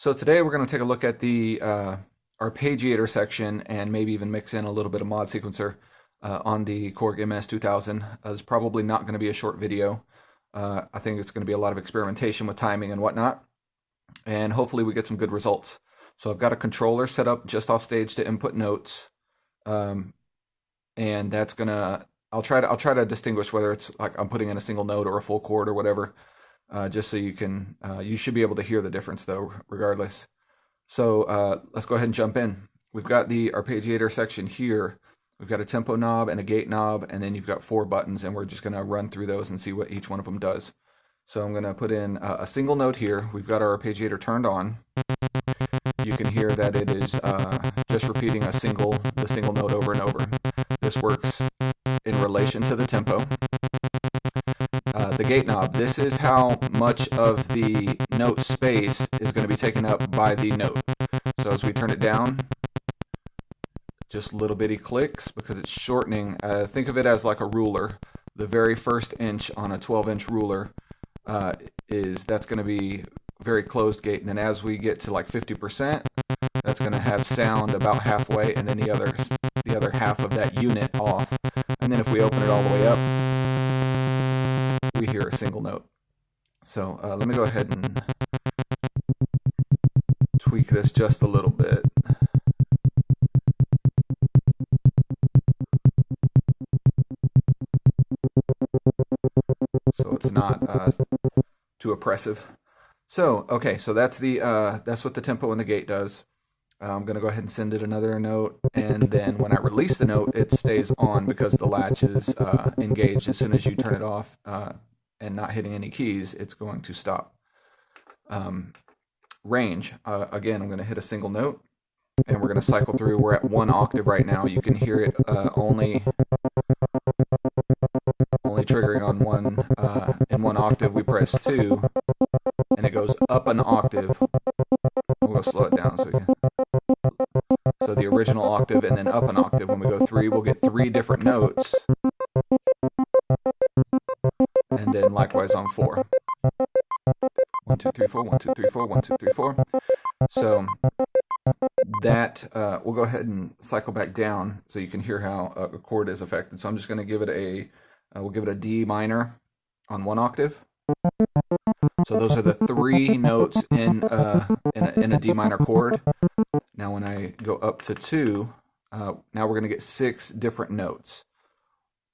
So today we're going to take a look at the arpeggiator section and maybe even mix in a little bit of mod sequencer on the Korg MS2000. It's probably not going to be a short video. I think it's going to be a lot of experimentation with timing and whatnot, and hopefully we get some good results. So I've got a controller set up just off stage to input notes, and that's gonna. I'll try to distinguish whether it's like I'm putting in a single note or a full chord or whatever. Just so you can, you should be able to hear the difference though, regardless. So let's go ahead and jump in. We've got the arpeggiator section here. We've got a tempo knob and a gate knob, and then you've got 4 buttons, and we're just going to run through those and see what each one of them does. So I'm going to put in a single note here. We've got our arpeggiator turned on. You can hear that it is just repeating the single note over and over. This works in relation to the tempo. The gate knob, this is how much of the note space is going to be taken up by the note. So as we turn it down, just little bitty clicks because it's shortening. Think of it as like a ruler. The very first inch on a 12-inch ruler that's going to be very closed gate, and then as we get to like 50%, that's going to have sound about halfway, and then the other half of that unit off. And then if we open it all the way up, we hear a single note. So let me go ahead and tweak this just a little bit. So it's not too oppressive. So okay, so that's what the tempo and the gate does. I'm going to go ahead and send it another note, and then when I release the note, it stays on because the latch is engaged. As soon as you turn it off and not hitting any keys, it's going to stop. Range, again, I'm going to hit a single note, and we're going to cycle through. We're at 1 octave right now. You can hear it only triggering on in 1 octave. We press 2, and it goes up an octave. We'll slow it down so we can. So the original octave and then up an octave. When we go 3, we'll get 3 different notes. And then likewise on 4. 1, 2, 3, 4, 1, 2, 3, 4, 1, 2, 3, 4. So that, we'll go ahead and cycle back down so you can hear how a chord is affected. So I'm just going to give it we'll give it a D minor on 1 octave. So those are the 3 notes in a D minor chord. Now when I go up to 2, now we're going to get 6 different notes.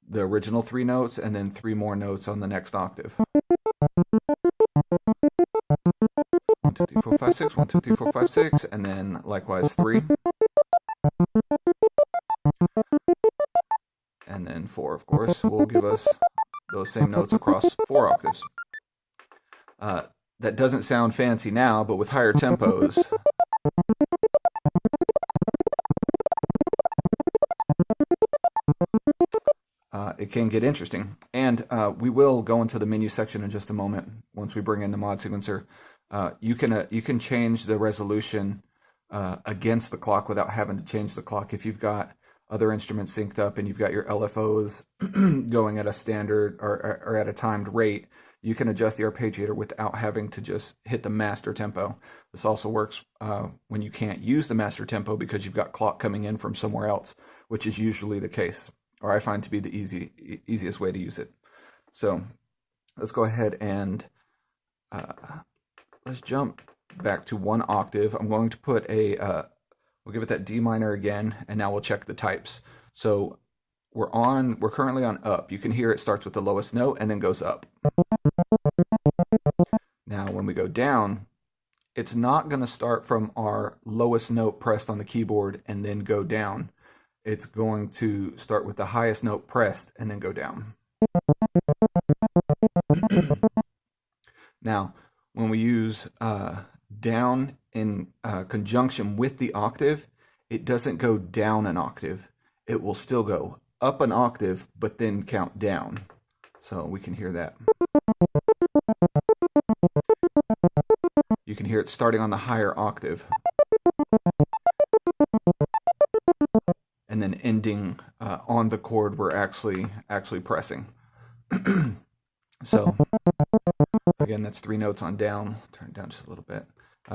The original 3 notes and then 3 more notes on the next octave. 1, 2, 3, 4, 5, 6, 1, 2, 3, 4, 5, 6, and then likewise 3. And then 4, of course, will give us those same notes across 4 octaves. That doesn't sound fancy now, but with higher tempos, it can get interesting. And we will go into the menu section in just a moment once we bring in the mod sequencer. You can change the resolution against the clock without having to change the clock. If you've got other instruments synced up and you've got your LFOs going at a standard or at a timed rate, you can adjust the arpeggiator without having to just hit the master tempo. This also works when you can't use the master tempo because you've got clock coming in from somewhere else, which is usually the case, or I find to be the easiest way to use it. So let's go ahead and let's jump back to 1 octave. I'm going to put we'll give it that D minor again, and now we'll check the types. So we're currently on up. You can hear it starts with the lowest note and then goes up. Now when we go down, it's not going to start from our lowest note pressed on the keyboard and then go down. It's going to start with the highest note pressed and then go down. Now, when we use down in conjunction with the octave, it doesn't go down an octave. It will still go up an octave, but then count down. So we can hear that. You can hear it starting on the higher octave and then ending on the chord we're actually pressing. So again, that's 3 notes on down. Turn it down just a little bit.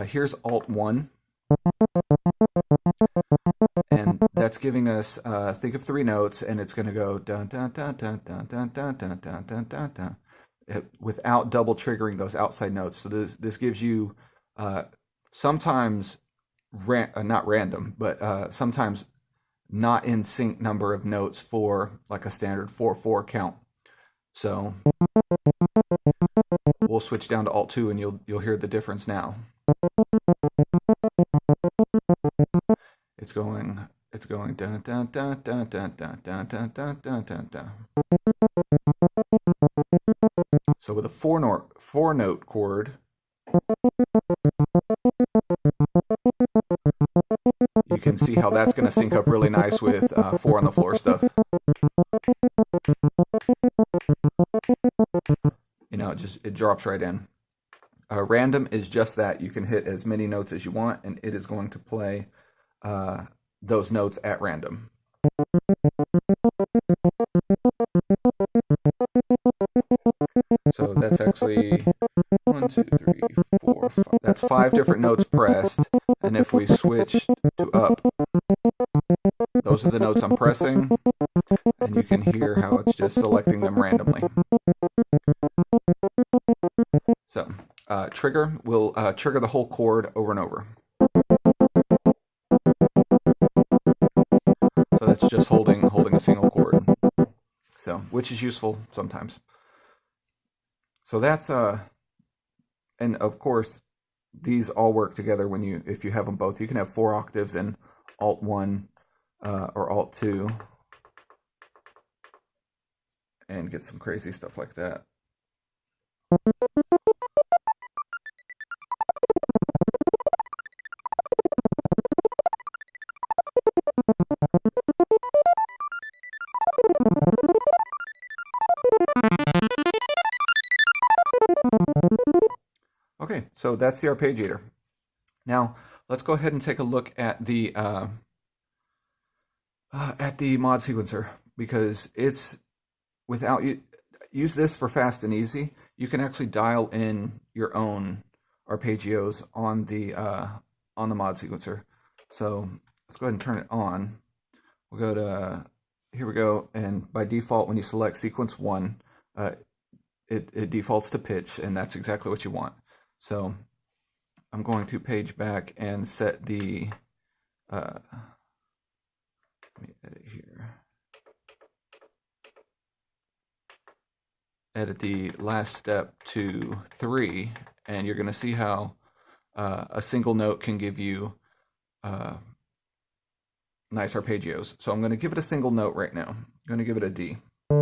Here's Alt 1, and that's giving us, think of three notes, and it's going to go dun dun dun dun dun dun dun dun dun dun dun dun, without double triggering those outside notes. So this gives you sometimes not random, but sometimes not in sync number of notes for like a standard 4/4 count. So we'll switch down to Alt 2 and you'll hear the difference now. It's going dun dun dun dun dun dun dun dun dun dun dun dun. So with a four note chord, you can see how that's going to sync up really nice with 4 on the floor stuff. You know, it drops right in. Random is just that. You can hit as many notes as you want, and it is going to play those notes at random. So that's actually 1, 2, 3, 4, 5. That's 5 different notes pressed. And if we switch to up, those are the notes I'm pressing. And you can hear how it's just selecting them randomly. So trigger will trigger the whole chord over and over. So that's just holding a single chord. So which is useful sometimes. So that's and of course these all work together if you have them both. You can have 4 octaves in Alt 1 or Alt 2 and get some crazy stuff like that. Okay, so that's the arpeggiator. Now let's go ahead and take a look at the mod sequencer, because it's use this for fast and easy. You can actually dial in your own arpeggios on the mod sequencer. So let's go ahead and turn it on. We'll go to here we go, and by default, when you select sequence 1, it defaults to pitch, and that's exactly what you want. So I'm going to page back and set the, let me edit here. Edit the last step to 3, and you're going to see how a single note can give you nice arpeggios. So I'm going to give it a single note right now. I'm going to give it a D. I'm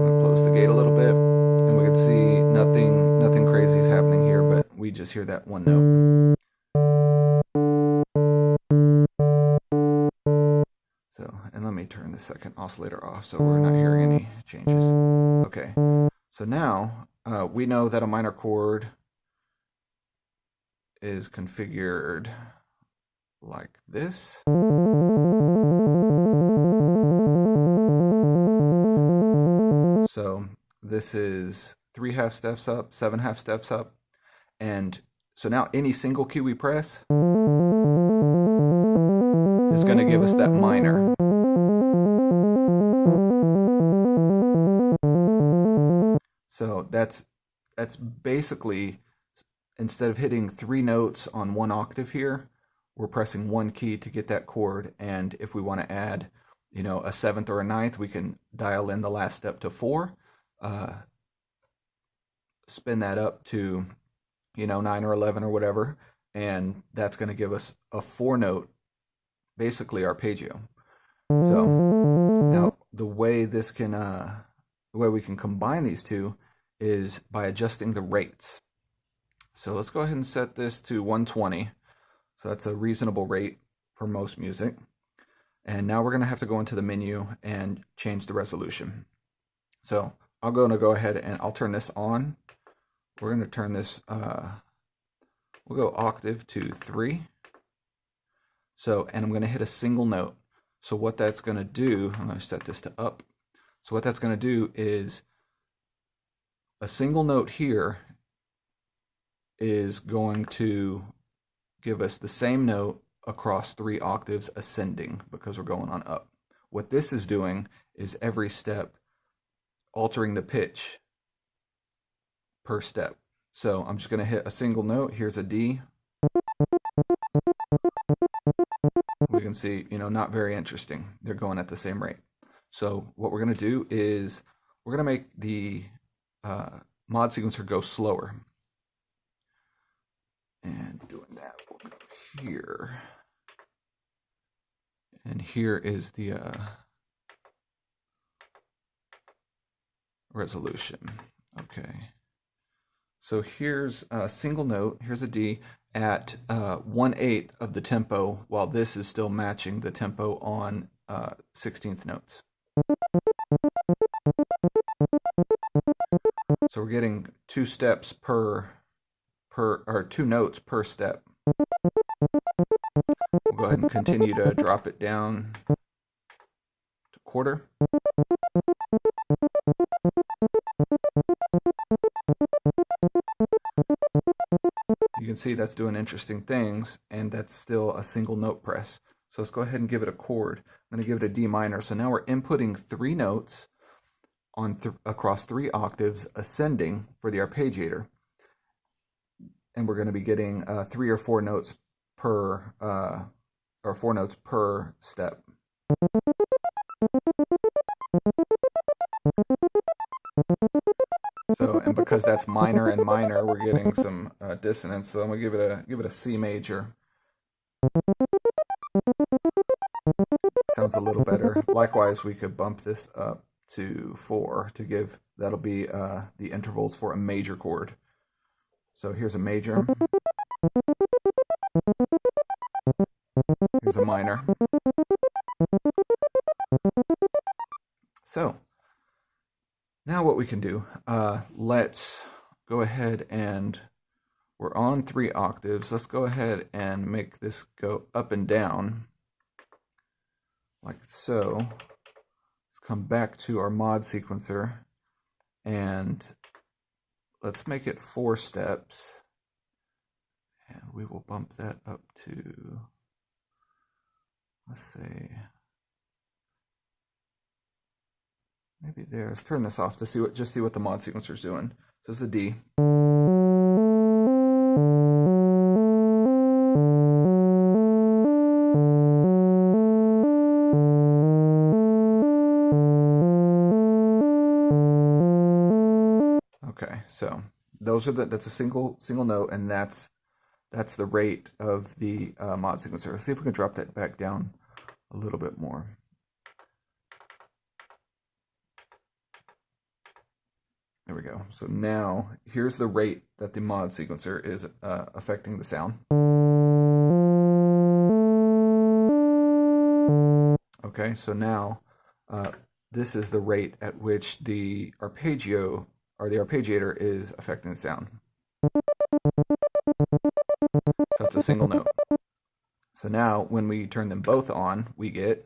going to close the gate a little bit, and we can see nothing crazy is happening here, but we just hear that one note. So, and let me turn the second oscillator off so we're not hearing any changes. Okay, so now we know that a minor chord is configured like this. So this is 3 half steps up, 7 half steps up, and so now any single key we press is going to give us that minor. So that's basically, instead of hitting 3 notes on 1 octave here, we're pressing 1 key to get that chord, and if we want to add, you know, a 7th or a 9th, we can dial in the last step to 4, spin that up to, you know, 9 or 11 or whatever, and that's going to give us a 4-note, basically arpeggio. So now the way we can combine these two is by adjusting the rates. So let's go ahead and set this to 120. So that's a reasonable rate for most music. And now we're going to have to go into the menu and change the resolution. So I'm going to go ahead and I'll turn this on. We're going to turn this, we'll go octave to 3. So, and I'm going to hit a single note. So what that's going to do, I'm going to set this to up. So what that's going to do is a single note here is going to give us the same note across 3 octaves ascending because we're going on up. What this is doing is every step altering the pitch per step. So I'm just going to hit a single note. Here's a D. We can see, not very interesting. They're going at the same rate. So what we're going to do is we're going to make the mod sequencer go slower. And doing that, we'll go here. And here is the resolution. Okay. So here's a single note. Here's a D at 1/8 of the tempo, while this is still matching the tempo on 16th notes. So we're getting 2 steps or 2 notes per step. We'll go ahead and continue to drop it down to quarter. You can see that's doing interesting things, and that's still a single note press. So let's go ahead and give it a chord. I'm going to give it a D minor. So now we're inputting 3 notes on across 3 octaves ascending for the arpeggiator. And we're going to be getting 3 or 4 notes per or 4 notes per step. So, and because that's minor and minor, we're getting some dissonance. So I'm gonna give it a C major. Sounds a little better. Likewise, we could bump this up to 4 to give, that'll be the intervals for a major chord. So here's a major. Here's a minor. So now what we can do, let's go ahead and we're on 3 octaves. Let's go ahead and make this go up and down like so. Let's come back to our mod sequencer and let's make it 4 steps. And we will bump that up to, let's say, maybe there. Let's turn this off to see just see what the mod sequencer is doing. So it's a D. Okay, so those are that's a single note, and that's the rate of the mod sequencer. Let's see if we can drop that back down a little bit more. There we go. So now here's the rate that the mod sequencer is affecting the sound. Okay, so now this is the rate at which the arpeggio or the arpeggiator is affecting the sound. So it's a single note. So now when we turn them both on, we get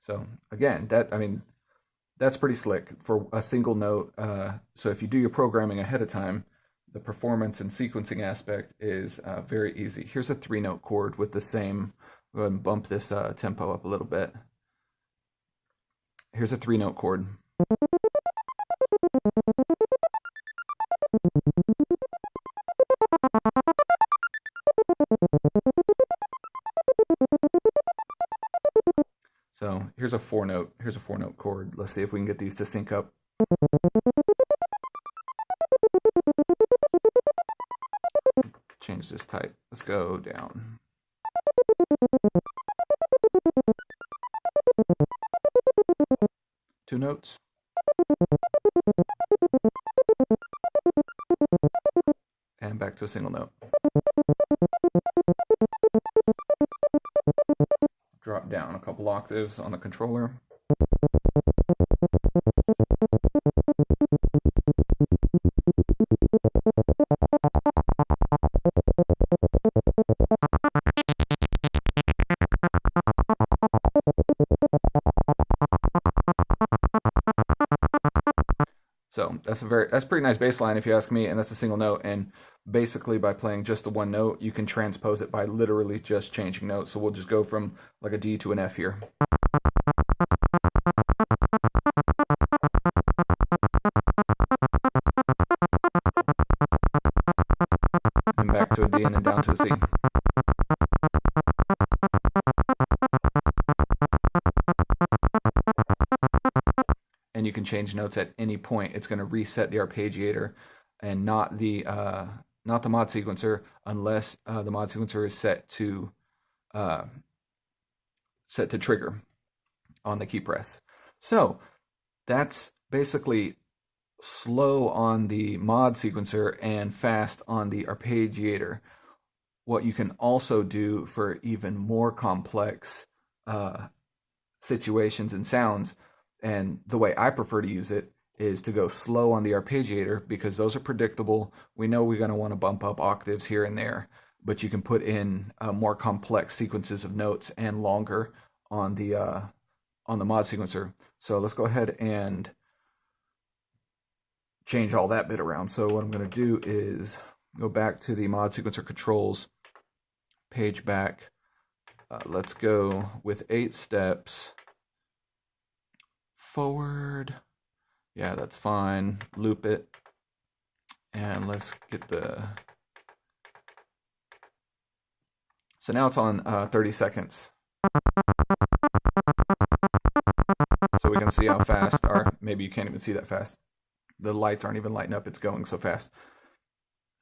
so again, that's pretty slick for a single note. So if you do your programming ahead of time, the performance and sequencing aspect is very easy. Here's a 3-note chord with the same. Go ahead and bump this tempo up a little bit. Here's a 3-note chord. So here's a 4-note chord. Let's see if we can get these to sync up. Change this type. Let's go down. Two notes. And back to a single note. Drop down a couple octaves on the controller. So that's pretty nice bass line if you ask me, and that's a single note. And basically by playing just the one note, you can transpose it by literally just changing notes. So we'll just go from like a D to an F here. And back to a D and then down to a C. And you can change notes at any point. It's going to reset the arpeggiator and not the mod sequencer, unless the mod sequencer is set to trigger on the key press. So that's basically slow on the mod sequencer and fast on the arpeggiator. What you can also do for even more complex situations and sounds, and the way I prefer to use it, is to go slow on the arpeggiator, because those are predictable. We know we're going to want to bump up octaves here and there, but you can put in more complex sequences of notes and longer on the mod sequencer. So let's go ahead and change all that bit around. So what I'm going to do is go back to the mod sequencer controls page back. Let's go with 8 steps forward. Yeah, that's fine. Loop it. And let's get the... So now it's on 30 seconds. So we can see how fast, or maybe you can't even see that fast. The lights aren't even lighting up, it's going so fast.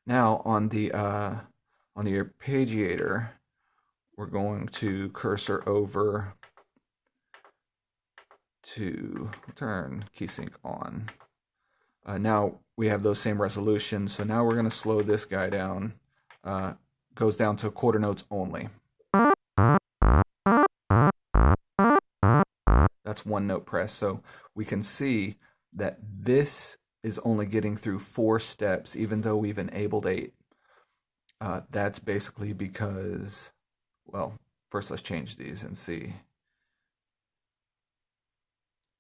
Now on the arpeggiator, we're going to cursor over to turn key sync on. Now we have those same resolutions, so now we're going to slow this guy down. Goes down to quarter notes only. That's one note press, so we can see that this is only getting through 4 steps, even though we've enabled 8. That's basically because, well, first let's change these and see,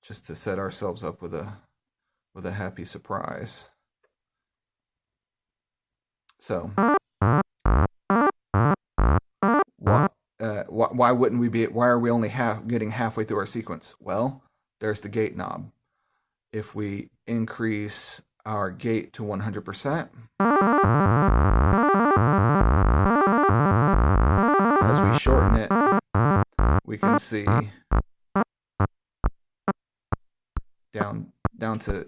just to set ourselves up with a happy surprise. So why wouldn't we be? Why are we only getting halfway through our sequence? Well, there's the gate knob. If we increase our gate to 100%, as we shorten it, we can see down to,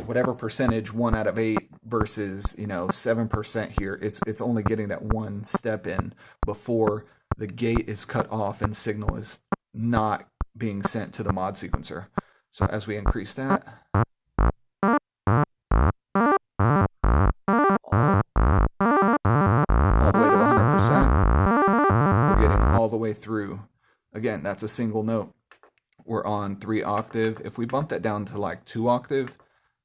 whatever percentage, 1 out of 8 versus 7% here. It's only getting that one step in before the gate is cut off and signal is not being sent to the mod sequencer. So as we increase that, all the way to 100%, we're getting all the way through. Again, that's a single note. We're on 3 octave. If we bump that down to like 2 octave,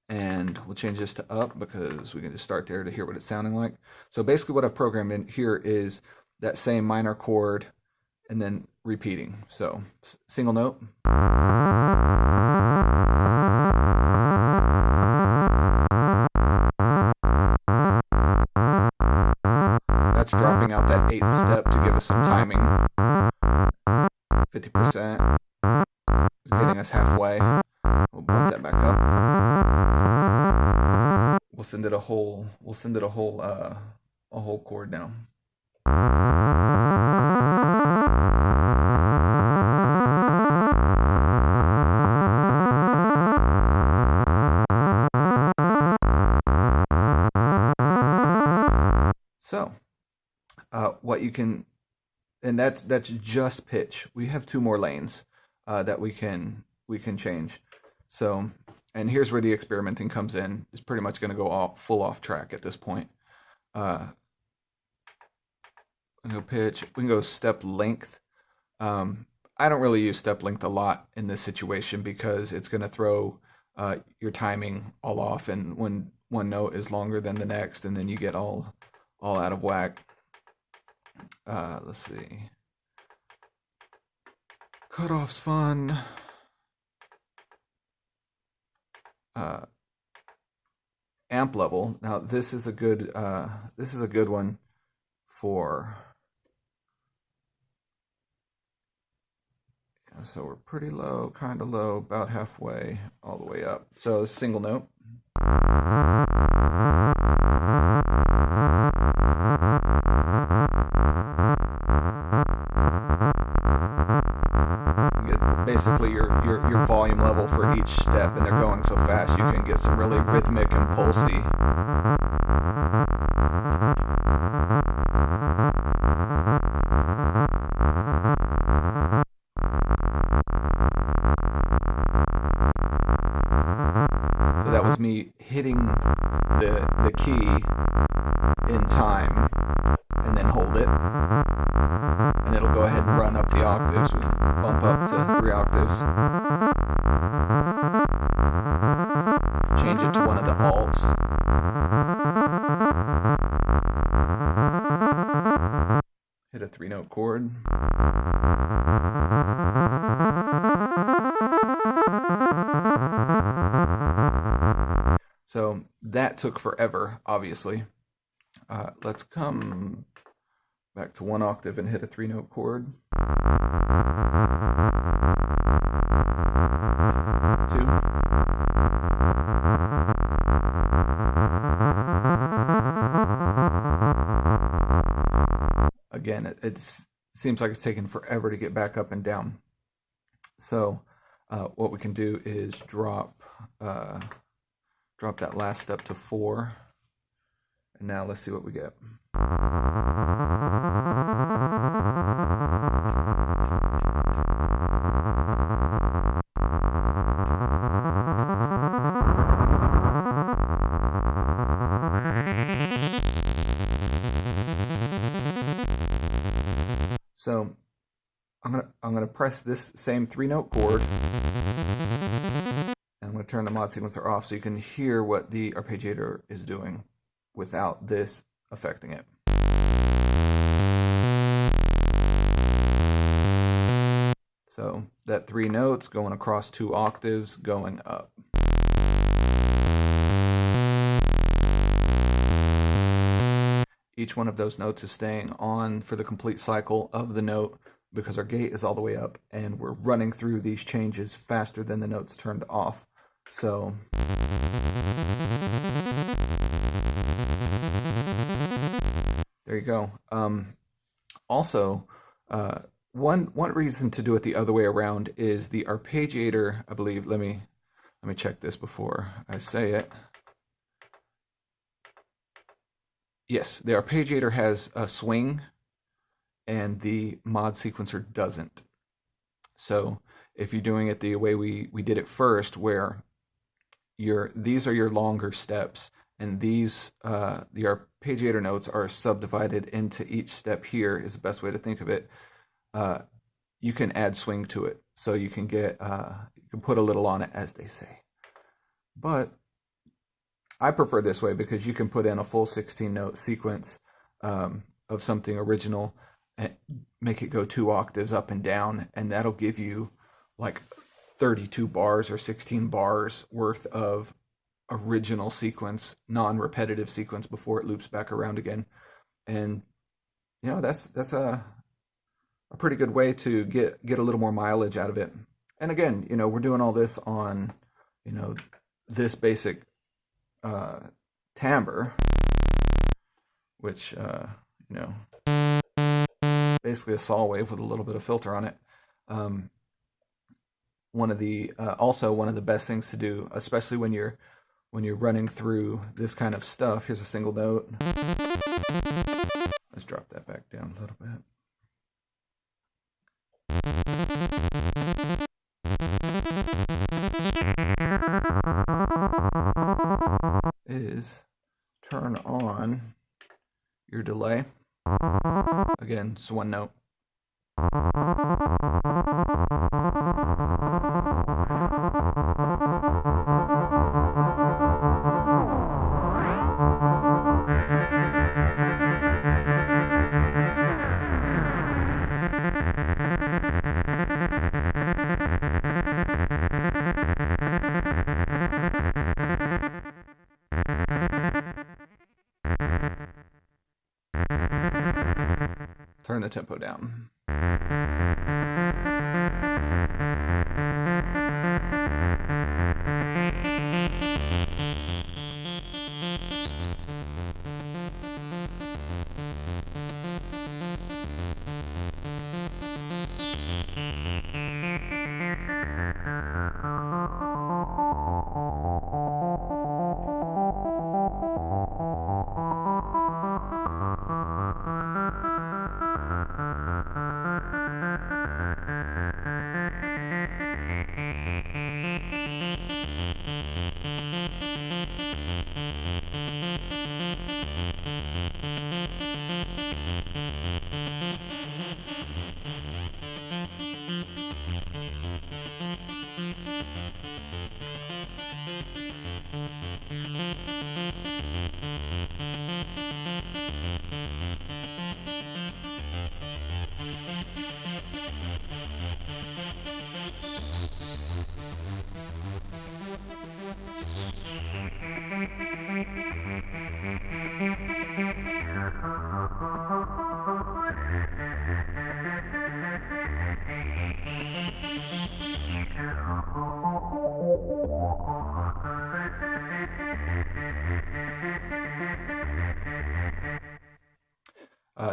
and we'll change this to up because we can just start there to hear what it's sounding like. So basically what I've programmed in here is that same minor chord and then repeating. So single note. That's dropping out that 8th step to give us some timing. 50% is getting us halfway. We'll bump that back up. We'll send it a whole chord now. So, what you can, and that's just pitch. We have 2 more lanes that we can change. So, and here's where the experimenting comes in. It's pretty much going to go full off track at this point. We can go pitch. We can go step length. I don't really use step length a lot in this situation because it's going to throw your timing all off, and when one note is longer than the next, and then you get all out of whack. Let's see. Cutoff's fun. amp level. Now this is a good one for, so we're pretty low, kind of low, about halfway, all the way up. So single note. You get basically your volume level for each step, and they're going so fast you can get some really rhythmic and pulsy. So that was me hitting the key in time and then hold it, and it'll go ahead and run up the octaves. We bump up to 3 octaves, change it to one of the alts, hit a 3-note chord, so that took forever, obviously. Let's come back to 1 octave and hit a 3-note chord. 2. Again, it seems like it's taking forever to get back up and down. So what we can do is drop that last step to 4. And now let's see what we get. So I'm gonna press this same 3-note chord, and I'm gonna turn the mod sequencer off so you can hear what the arpeggiator is doing without this affecting it. So that 3 notes going across 2 octaves, going up. Each one of those notes is staying on for the complete cycle of the note because our gate is all the way up and we're running through these changes faster than the notes turned off. So there you go. Also, one reason to do it the other way around is the arpeggiator, I believe. Let me check this before I say it. Yes, the arpeggiator has a swing and the mod sequencer doesn't. So if you're doing it the way we did it first, where these are your longer steps, and these the arpeggiator notes are subdivided into each step here, is the best way to think of it. You can add swing to it, so you can get you can put a little on it, as they say. But I prefer this way because you can put in a full 16-note sequence of something original and make it go 2 octaves up and down, and that'll give you like 32 bars or 16 bars worth of original sequence, non-repetitive sequence before it loops back around again. And you know, that's a pretty good way to get a little more mileage out of it. And again, you know, we're doing all this on, you know, this basic timbre, which you know, basically a saw wave with a little bit of filter on it. One of the also one of the best things to do, especially when you're running through this kind of stuff. Here's a single note. Let's drop that back down a little bit. Is turn on your delay. Again, it's 1 note. turn the tempo down.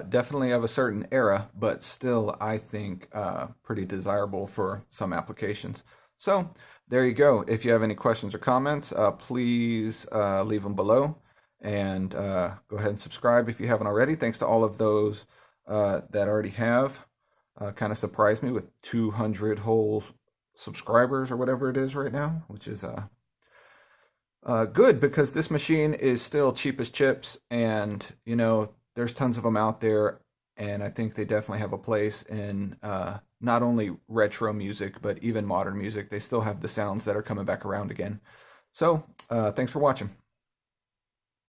Definitely of a certain era, but still, I think, pretty desirable for some applications. So there you go. If you have any questions or comments, please leave them below, and go ahead and subscribe if you haven't already. Thanks to all of those that already have. Kind of surprised me with 200 whole subscribers or whatever it is right now, which is good because this machine is still cheap as chips, and you know, there's tons of them out there, and I think they definitely have a place in not only retro music, but even modern music. They still have the sounds that are coming back around again. So, thanks for watching.